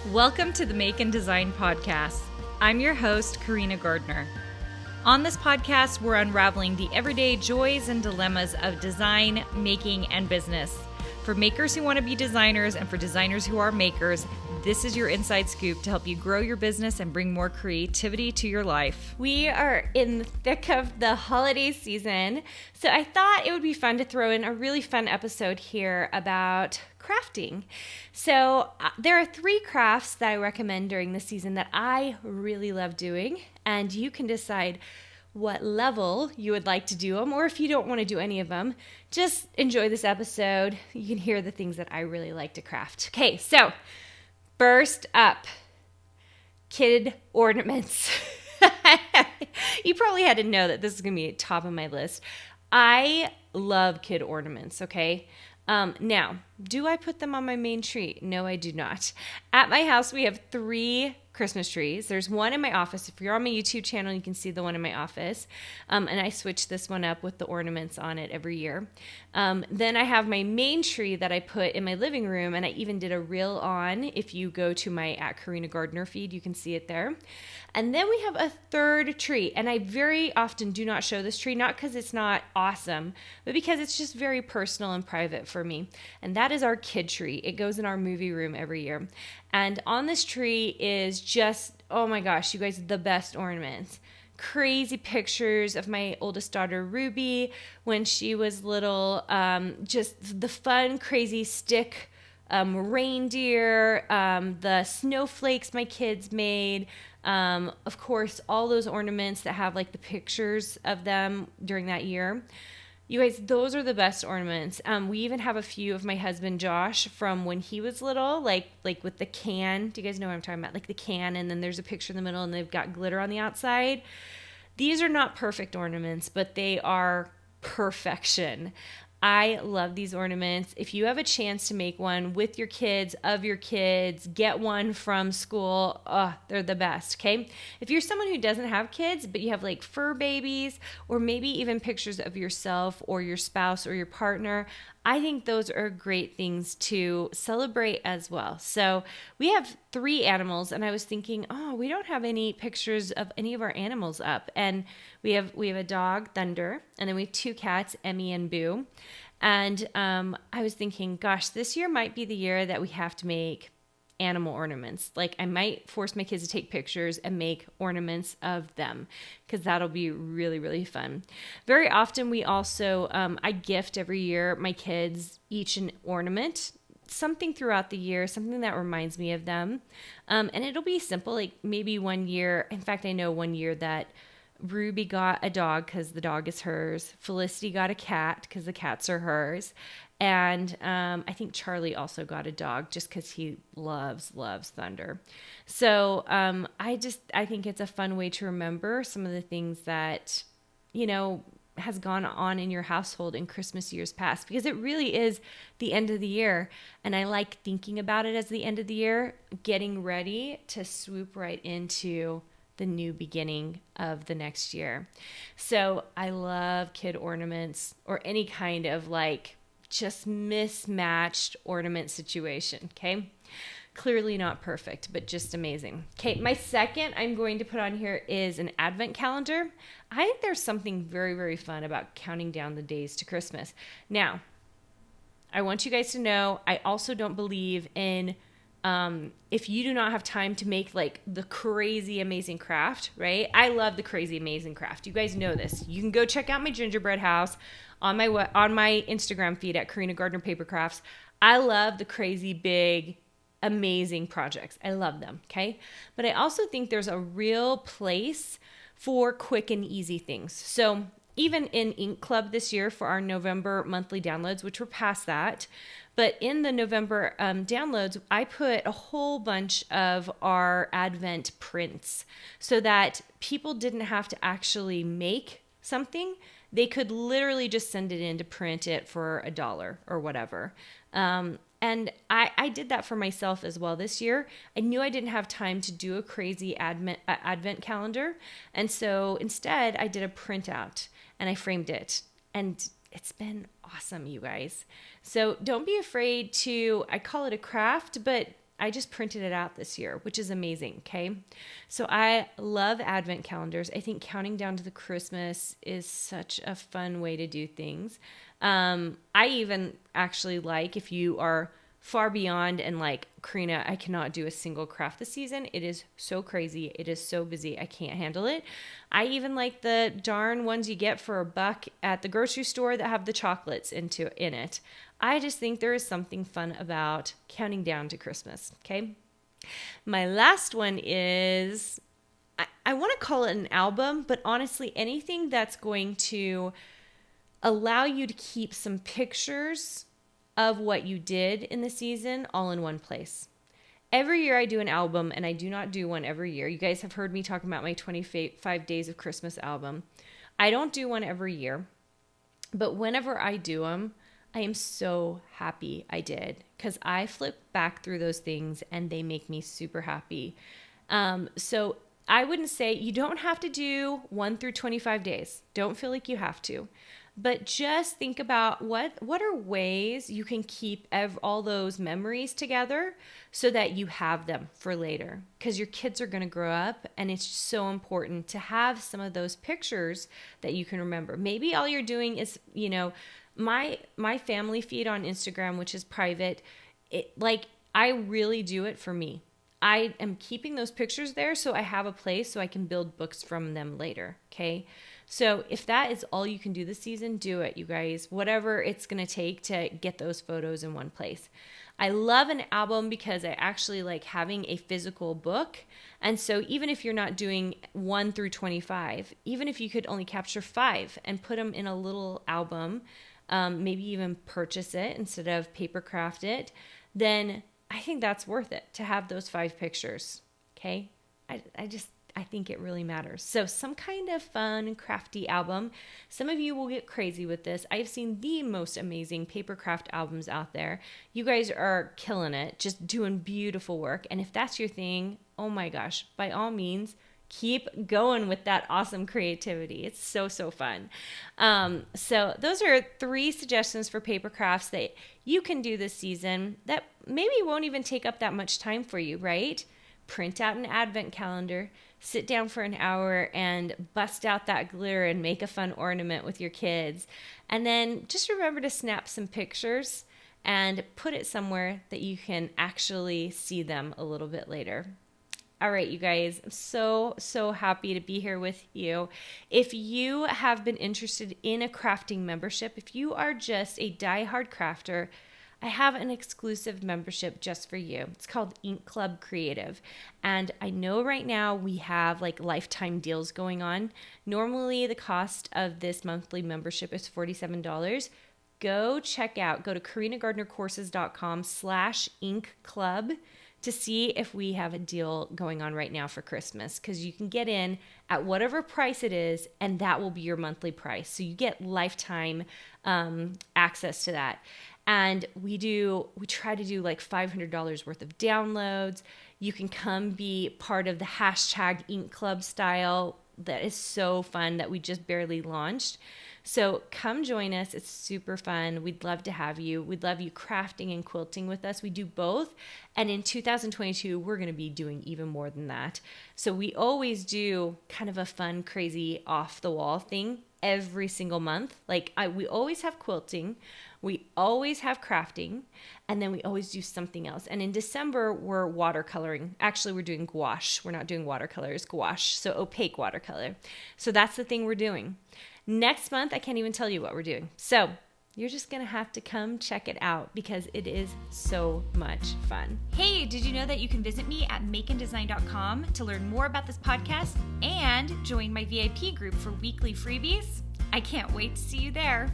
Welcome to the Make and Design Podcast. I'm your host, Carina Gardner. On this podcast, we're unraveling the everyday joys and dilemmas of design, making, and business. For makers who want to be designers and for designers who are makers, this is your inside scoop to help you grow your business and bring more creativity to your life. We are in the thick of the holiday season, so I thought it would be fun to throw in a really fun episode here about crafting. So there are 3 crafts that I recommend during the season that I really love doing, and you can decide what level you would like to do them, or if you don't want to do any of them, just enjoy this episode. You can hear the things that I really like to craft. Okay, so first up, kid ornaments. You probably had to know that this is going to be top of my list. I love kid ornaments, okay? Now, do I put them on my main tree? No, I do not. At my house, we have 3 Christmas trees. There's one in my office. If you're on my YouTube channel, you can see the one in my office. And I switch this one up with the ornaments on it every year. Then I have my main tree that I put in my living room, and I even did a reel on. If you go to my @Carina Gardner feed, you can see it there. And then we have a 3rd tree, and I very often do not show this tree, not because it's not awesome, but because it's just very personal and private for me. And that is our kid tree. It goes in our movie room every year. And on this tree is just, oh my gosh, you guys, the best ornaments. Crazy pictures of my oldest daughter, Ruby, when she was little. Just the fun, crazy stick reindeer, the snowflakes my kids made. Of course, all those ornaments that have like the pictures of them during that year. You guys, those are the best ornaments. We even have a few of my husband Josh from when he was little, like with the can. Do you guys know what I'm talking about? Like the can, and then there's a picture in the middle, and they've got glitter on the outside. These are not perfect ornaments, but they are perfection. I love these ornaments. If you have a chance to make one with your kids, of your kids, get one from school, they're the best, okay? If you're someone who doesn't have kids, but you have like fur babies, or maybe even pictures of yourself or your spouse or your partner, I think those are great things to celebrate as well. So we have 3 animals, and I was thinking, we don't have any pictures of any of our animals up. And we have a dog, Thunder, and then we have 2 cats, Emmy and Boo. And I was thinking, gosh, this year might be the year that we have to make animal ornaments. Like I might force my kids to take pictures and make ornaments of them, because that'll be really, really fun. Very often we also, I gift every year my kids each an ornament, something throughout the year, something that reminds me of them. And it'll be simple, like maybe one year, in fact, I know one year that Ruby got a dog because the dog is hers. Felicity got a cat because the cats are hers. And I think Charlie also got a dog just because he loves Thunder. So I think it's a fun way to remember some of the things that, has gone on in your household in Christmas years past, because it really is the end of the year. And I like thinking about it as the end of the year, getting ready to swoop right into the new beginning of the next year. So I love kid ornaments, or any kind of like just mismatched ornament situation, okay? Clearly not perfect, but just amazing. Okay, my second I'm going to put on here is an advent calendar. I think there's something very, very fun about counting down the days to Christmas. Now, I want you guys to know, I also don't believe in if you do not have time to make like the crazy amazing craft, right? I love the crazy amazing craft. You guys know this. You can go check out my gingerbread house on my Instagram feed at Carina Gardner Paper Crafts. I love the crazy big amazing projects. I love them, okay? But I also think there's a real place for quick and easy things. So even in Ink Club this year for our November monthly downloads, which we're past that, but in the November downloads, I put a whole bunch of our Advent prints so that people didn't have to actually make something. They could literally just send it in to print it for $1 or whatever. And I did that for myself as well this year. I knew I didn't have time to do a crazy advent calendar. And so instead, I did a printout and I framed it. And it's been awesome, you guys. So don't be afraid to, I call it a craft, but I just printed it out this year, which is amazing, okay? So I love advent calendars. I think counting down to the Christmas is such a fun way to do things. I even actually like, if you are far beyond and like, Carina, I cannot do a single craft this season. It is so crazy. It is so busy. I can't handle it. I even like the darn ones you get for $1 at the grocery store that have the chocolates in it. I just think there is something fun about counting down to Christmas, okay? My last one is, I want to call it an album, but honestly, anything that's going to allow you to keep some pictures of what you did in the season all in one place. Every year I do an album, and I do not do one every year. You guys have heard me talk about my 25 Days of Christmas album. I don't do one every year, but whenever I do them, I am so happy I did, because I flip back through those things and they make me super happy. So I wouldn't say you don't have to do 1 through 25 days. Don't feel like you have to. But just think about what are ways you can keep all those memories together so that you have them for later. Because your kids are going to grow up, and it's so important to have some of those pictures that you can remember. Maybe all you're doing is, my family feed on Instagram, which is private. I really do it for me. I am keeping those pictures there so I have a place so I can build books from them later, okay? So if that is all you can do this season, do it, you guys. Whatever it's going to take to get those photos in one place. I love an album because I actually like having a physical book. And so even if you're not doing 1 through 25, even if you could only capture 5 and put them in a little album, maybe even purchase it instead of paper craft it, then I think that's worth it to have those 5 pictures, okay? I think it really matters. So some kind of fun, crafty album. Some of you will get crazy with this. I've seen the most amazing paper craft albums out there. You guys are killing it, just doing beautiful work. And if that's your thing, oh my gosh, by all means, keep going with that awesome creativity. It's so fun. So those are 3 suggestions for paper crafts that you can do this season that maybe won't even take up that much time for you, right? Print out an advent calendar, sit down for an hour and bust out that glitter and make a fun ornament with your kids. And then just remember to snap some pictures and put it somewhere that you can actually see them a little bit later. All right, you guys, I'm so happy to be here with you. If you have been interested in a crafting membership, if you are just a diehard crafter, I have an exclusive membership just for you. It's called Ink Club Creative. And I know right now we have like lifetime deals going on. Normally the cost of this monthly membership is $47. Go to carinagardnercourses.com/Ink Club to see if we have a deal going on right now for Christmas, because you can get in at whatever price it is, and that will be your monthly price. So you get lifetime access to that. And we try to do like $500 worth of downloads. You can come be part of the hashtag Ink Club style. That is so fun that we just barely launched. So come join us. It's super fun. We'd love to have you. We'd love you crafting and quilting with us. We do both. And in 2022, we're going to be doing even more than that. So we always do kind of a fun, crazy, off-the-wall thing every single month. We always have quilting. We always have crafting, and then we always do something else. And in December, we're watercoloring. Actually, we're doing gouache. We're not doing watercolors, gouache, so opaque watercolor. So that's the thing we're doing. Next month, I can't even tell you what we're doing. So you're just going to have to come check it out because it is so much fun. Hey, did you know that you can visit me at makeanddesign.com to learn more about this podcast and join my VIP group for weekly freebies? I can't wait to see you there.